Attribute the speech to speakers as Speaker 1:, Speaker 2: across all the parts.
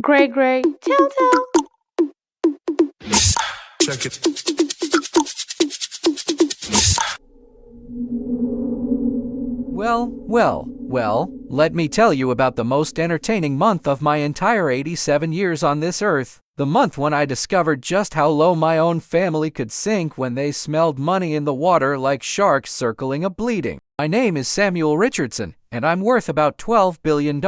Speaker 1: Gray, telltale.
Speaker 2: Check it.
Speaker 3: Well, let me tell you about the most entertaining month of my entire 87 years on this earth. The month when I discovered just how low my own family could sink when they smelled money in the water like sharks circling a bleeding. My name is Samuel Richardson, and I'm worth about $12 billion.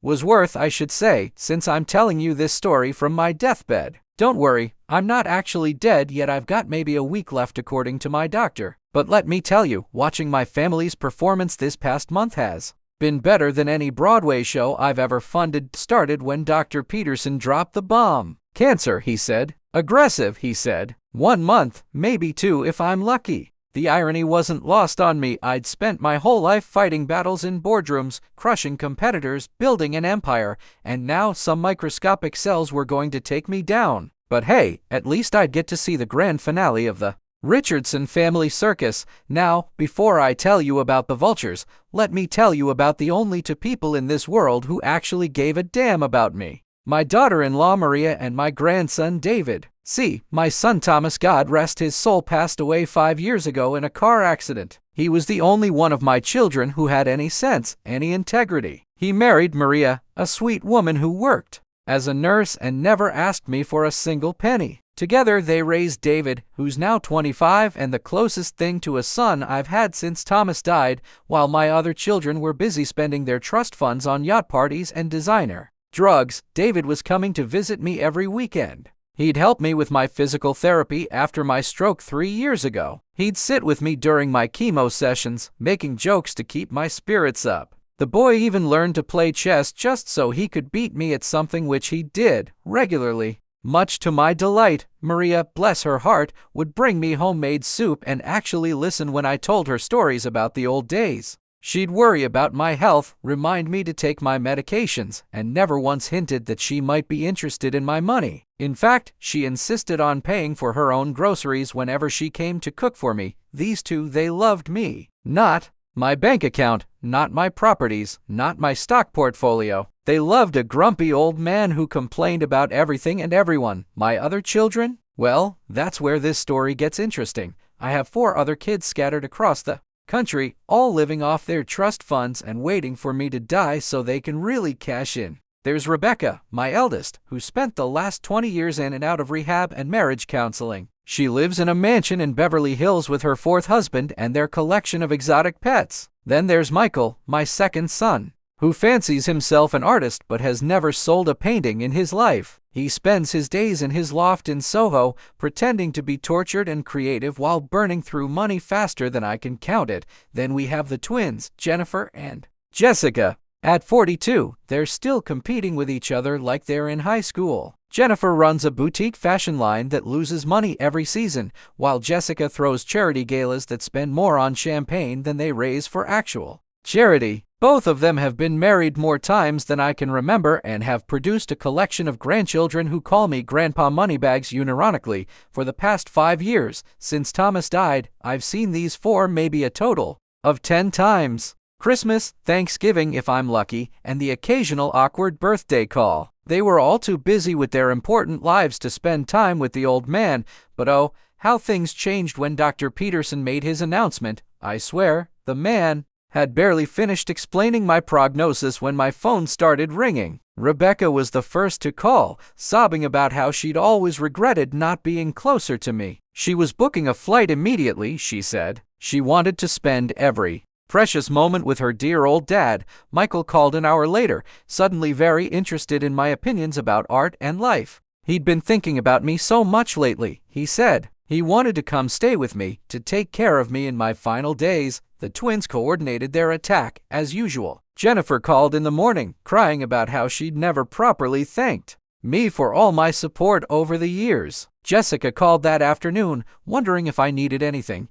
Speaker 3: Was worth, I should say, since I'm telling you this story from my deathbed. Don't worry, I'm not actually dead yet. I've got maybe a week left according to my doctor. But let me tell you, watching my family's performance this past month has been better than any Broadway show I've ever funded. Started when Dr. Peterson dropped the bomb. Cancer, he said. Aggressive, he said. 1 month, maybe 2 if I'm lucky. The irony wasn't lost on me. I'd spent my whole life fighting battles in boardrooms, crushing competitors, building an empire, and now some microscopic cells were going to take me down. But hey, at least I'd get to see the grand finale of the Richardson family circus. Now, before I tell you about the vultures, let me tell you about the only 2 people in this world who actually gave a damn about me. My daughter-in-law Maria and my grandson David. See, my son Thomas, God rest his soul, passed away 5 years ago in a car accident. He was the only one of my children who had any sense, any integrity. He married Maria, a sweet woman who worked as a nurse and never asked me for a single penny. Together they raised David, who's now 25 and the closest thing to a son I've had since Thomas died, while my other children were busy spending their trust funds on yacht parties and designer drugs. David was coming to visit me every weekend. He'd help me with my physical therapy after my stroke 3 years ago. He'd sit with me during my chemo sessions, making jokes to keep my spirits up. The boy even learned to play chess just so he could beat me at something, which he did regularly. Much to my delight, Maria, bless her heart, would bring me homemade soup and actually listen when I told her stories about the old days. She'd worry about my health, remind me to take my medications, and never once hinted that she might be interested in my money. In fact, she insisted on paying for her own groceries whenever she came to cook for me. These 2, they loved me. Not my bank account, not my properties, not my stock portfolio. They loved a grumpy old man who complained about everything and everyone. My other children? Well, that's where this story gets interesting. I have 4 other kids scattered across the country, all living off their trust funds and waiting for me to die so they can really cash in. There's Rebecca, my eldest, who spent the last 20 years in and out of rehab and marriage counseling. She lives in a mansion in Beverly Hills with her 4th husband and their collection of exotic pets. Then there's Michael, my 2nd son, who fancies himself an artist but has never sold a painting in his life. He spends his days in his loft in Soho, pretending to be tortured and creative while burning through money faster than I can count it. Then we have the twins, Jennifer and Jessica. At 42, they're still competing with each other like they're in high school. Jennifer runs a boutique fashion line that loses money every season, while Jessica throws charity galas that spend more on champagne than they raise for actual charity. Both of them have been married more times than I can remember and have produced a collection of grandchildren who call me Grandpa Moneybags. Unironically, for the past 5 years, since Thomas died, I've seen these 4 maybe a total of 10 times. Christmas, Thanksgiving if I'm lucky, and the occasional awkward birthday call. They were all too busy with their important lives to spend time with the old man, but oh, how things changed when Dr. Peterson made his announcement. I swear, the man had barely finished explaining my prognosis when my phone started ringing. Rebecca was the first to call, sobbing about how she'd always regretted not being closer to me. She was booking a flight immediately, she said. She wanted to spend every precious moment with her dear old dad. Michael called an hour later, suddenly very interested in my opinions about art and life. He'd been thinking about me so much lately, he said. He wanted to come stay with me, to take care of me in my final days. The twins coordinated their attack, as usual. Jennifer called in the morning, crying about how she'd never properly thanked me for all my support over the years. Jessica called that afternoon, wondering if I needed anything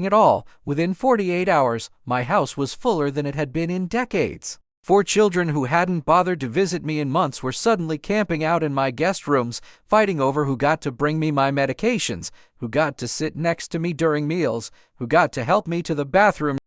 Speaker 3: at all. Within 48 hours, my house was fuller than it had been in decades. 4 children who hadn't bothered to visit me in months were suddenly camping out in my guest rooms, fighting over who got to bring me my medications, who got to sit next to me during meals, who got to help me to the bathroom.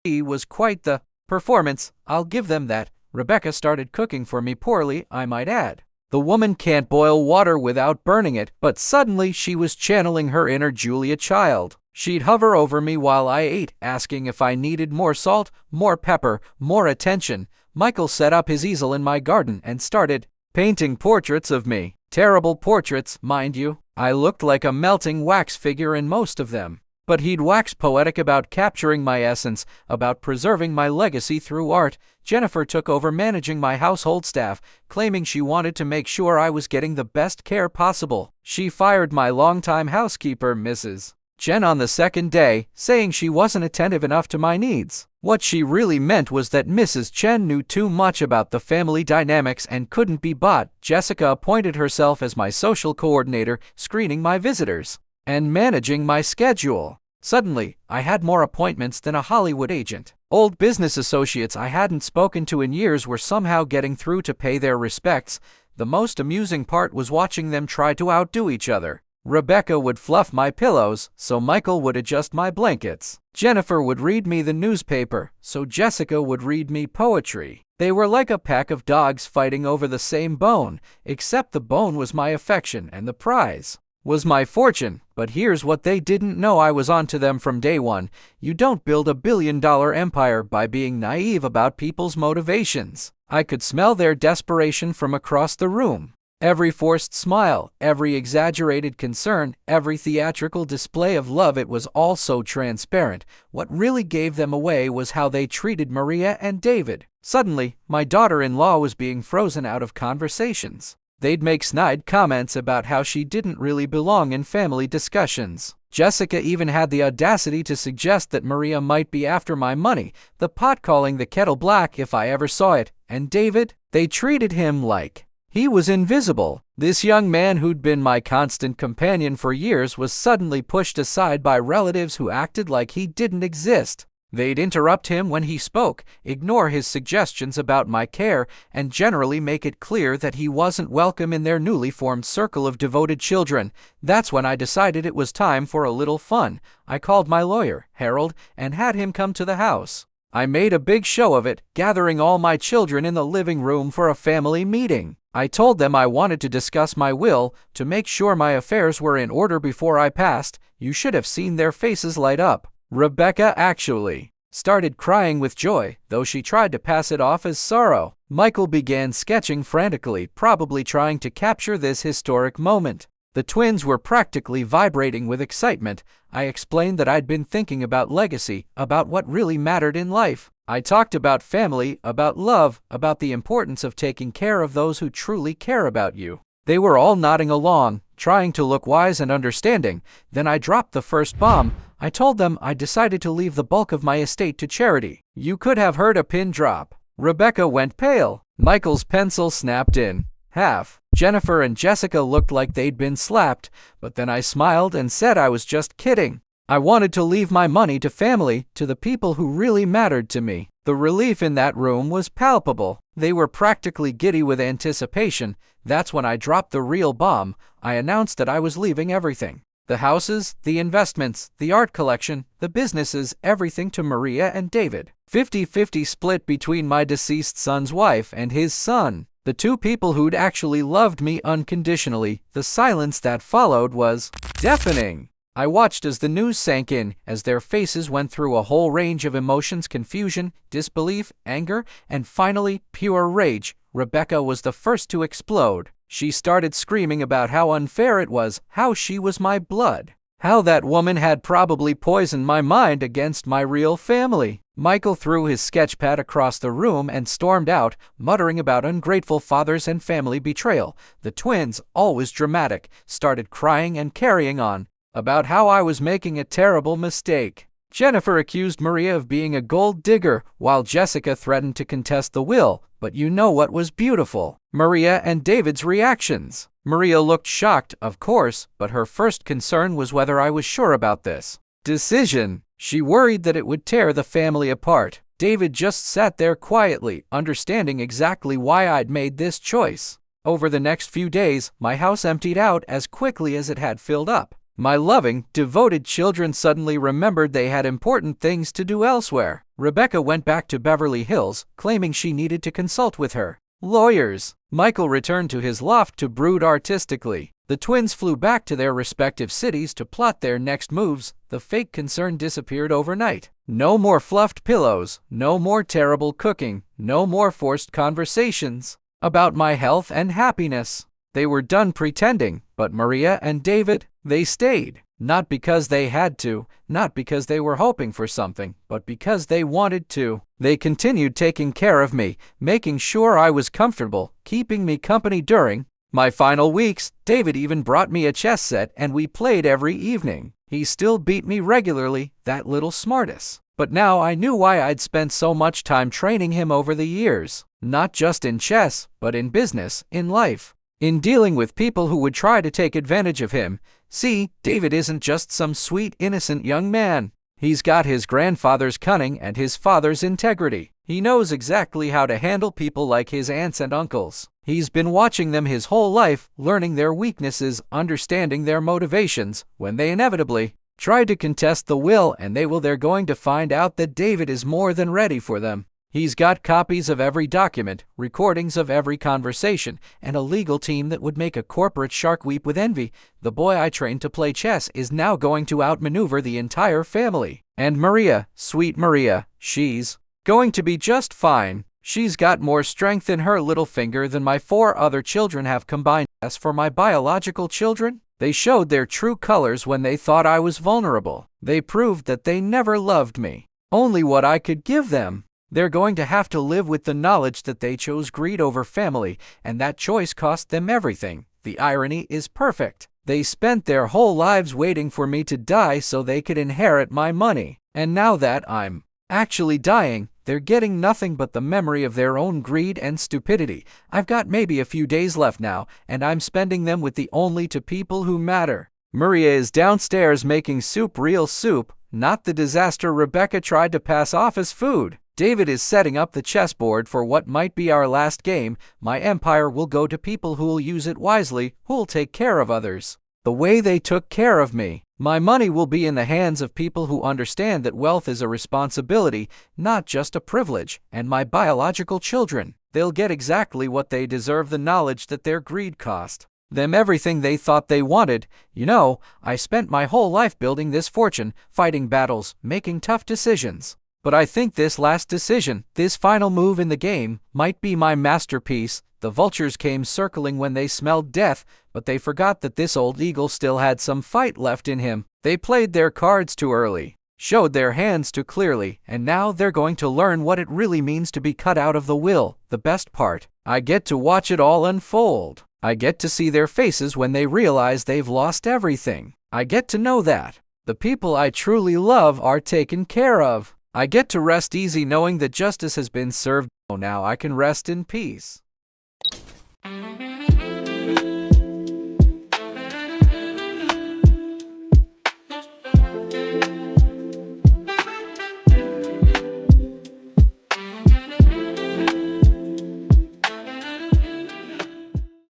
Speaker 3: It was quite the performance, I'll give them that. Rebecca started cooking for me poorly, I might add. The woman can't boil water without burning it, but suddenly she was channeling her inner Julia Child. She'd hover over me while I ate, asking if I needed more salt, more pepper, more attention. Michael set up his easel in my garden and started painting portraits of me. Terrible portraits, mind you. I looked like a melting wax figure in most of them. But he'd wax poetic about capturing my essence, about preserving my legacy through art. Jennifer took over managing my household staff, claiming she wanted to make sure I was getting the best care possible. She fired my longtime housekeeper, Mrs. Jen, on the second day, saying she wasn't attentive enough to my needs. What she really meant was that Mrs. Chen knew too much about the family dynamics and couldn't be bought. Jessica appointed herself as my social coordinator, screening my visitors and managing my schedule. Suddenly, I had more appointments than a Hollywood agent. Old business associates I hadn't spoken to in years were somehow getting through to pay their respects. The most amusing part was watching them try to outdo each other. Rebecca would fluff my pillows, so Michael would adjust my blankets. Jennifer would read me the newspaper, so Jessica would read me poetry. They were like a pack of dogs fighting over the same bone, except the bone was my affection and the prize was my fortune. But here's what they didn't know: I was onto them from day one. You don't build a billion-dollar empire by being naive about people's motivations. I could smell their desperation from across the room. Every forced smile, every exaggerated concern, every theatrical display of love, it was all so transparent. What really gave them away was how they treated Maria and David. Suddenly, my daughter-in-law was being frozen out of conversations. They'd make snide comments about how she didn't really belong in family discussions. Jessica even had the audacity to suggest that Maria might be after my money, the pot calling the kettle black if I ever saw it. And David, they treated him like he was invisible. This young man who'd been my constant companion for years was suddenly pushed aside by relatives who acted like he didn't exist. They'd interrupt him when he spoke, ignore his suggestions about my care, and generally make it clear that he wasn't welcome in their newly formed circle of devoted children. That's when I decided it was time for a little fun. I called my lawyer, Harold, and had him come to the house. I made a big show of it, gathering all my children in the living room for a family meeting. I told them I wanted to discuss my will, to make sure my affairs were in order before I passed. You should have seen their faces light up. Rebecca actually started crying with joy, though she tried to pass it off as sorrow. Michael began sketching frantically, probably trying to capture this historic moment. The twins were practically vibrating with excitement. I explained that I'd been thinking about legacy, about what really mattered in life. I talked about family, about love, about the importance of taking care of those who truly care about you. They were all nodding along, trying to look wise and understanding. Then I dropped the first bomb. I told them I decided to leave the bulk of my estate to charity. You could have heard a pin drop. Rebecca went pale. Michael's pencil snapped in half. Jennifer and Jessica looked like they'd been slapped, but then I smiled and said I was just kidding. I wanted to leave my money to family, to the people who really mattered to me. The relief in that room was palpable. They were practically giddy with anticipation. That's when I dropped the real bomb. I announced that I was leaving everything. The houses, the investments, the art collection, the businesses, everything to Maria and David. 50-50 split between my deceased son's wife and his son, the two people who'd actually loved me unconditionally. The silence that followed was deafening. I watched as the news sank in, as their faces went through a whole range of emotions: confusion, disbelief, anger, and finally, pure rage. Rebecca was the first to explode. She started screaming about how unfair it was, how she was my blood, how that woman had probably poisoned my mind against my real family. Michael threw his sketchpad across the room and stormed out, muttering about ungrateful fathers and family betrayal. The twins, always dramatic, started crying and carrying on about how I was making a terrible mistake. Jennifer accused Maria of being a gold digger, while Jessica threatened to contest the will. But you know what was beautiful? Maria and David's reactions. Maria looked shocked, of course, but her first concern was whether I was sure about this decision. She worried that it would tear the family apart. David just sat there quietly, understanding exactly why I'd made this choice. Over the next few days, my house emptied out as quickly as it had filled up. My loving, devoted children suddenly remembered they had important things to do elsewhere. Rebecca went back to Beverly Hills, claiming she needed to consult with her lawyers. Michael returned to his loft to brood artistically. The twins flew back to their respective cities to plot their next moves. The fake concern disappeared overnight. No more fluffed pillows, no more terrible cooking, no more forced conversations about my health and happiness. They were done pretending, but Maria and David, they stayed. Not because they had to, not because they were hoping for something, but because they wanted to. They continued taking care of me, making sure I was comfortable, keeping me company during my final weeks. David even brought me a chess set and we played every evening. He still beat me regularly, that little smartass. But now I knew why I'd spent so much time training him over the years. Not just in chess, but in business, in life, in dealing with people who would try to take advantage of him. See, David isn't just some sweet, innocent young man. He's got his grandfather's cunning and his father's integrity. He knows exactly how to handle people like his aunts and uncles. He's been watching them his whole life, learning their weaknesses, understanding their motivations. When they inevitably try to contest the will, and they're going to find out that David is more than ready for them. He's got copies of every document, recordings of every conversation, and a legal team that would make a corporate shark weep with envy. The boy I trained to play chess is now going to outmaneuver the entire family. And Maria, sweet Maria, she's going to be just fine. She's got more strength in her little finger than my 4 other children have combined. As for my biological children, they showed their true colors when they thought I was vulnerable. They proved that they never loved me, only what I could give them. They're going to have to live with the knowledge that they chose greed over family, and that choice cost them everything. The irony is perfect. They spent their whole lives waiting for me to die so they could inherit my money. And now that I'm actually dying, they're getting nothing but the memory of their own greed and stupidity. I've got maybe a few days left now, and I'm spending them with the only 2 people who matter. Maria is downstairs making soup, real soup, not the disaster Rebecca tried to pass off as food. David is setting up the chessboard for what might be our last game. My empire will go to people who'll use it wisely, who'll take care of others the way they took care of me. My money will be in the hands of people who understand that wealth is a responsibility, not just a privilege. And my biological children, they'll get exactly what they deserve, the knowledge that their greed cost them everything they thought they wanted. You know, I spent my whole life building this fortune, fighting battles, making tough decisions. But I think this last decision, this final move in the game, might be my masterpiece. The vultures came circling when they smelled death, but they forgot that this old eagle still had some fight left in him. They played their cards too early, showed their hands too clearly, and now they're going to learn what it really means to be cut out of the will. The best part, I get to watch it all unfold. I get to see their faces when they realize they've lost everything. I get to know that the people I truly love are taken care of. I get to rest easy knowing that justice has been served. Oh, now I can rest in peace.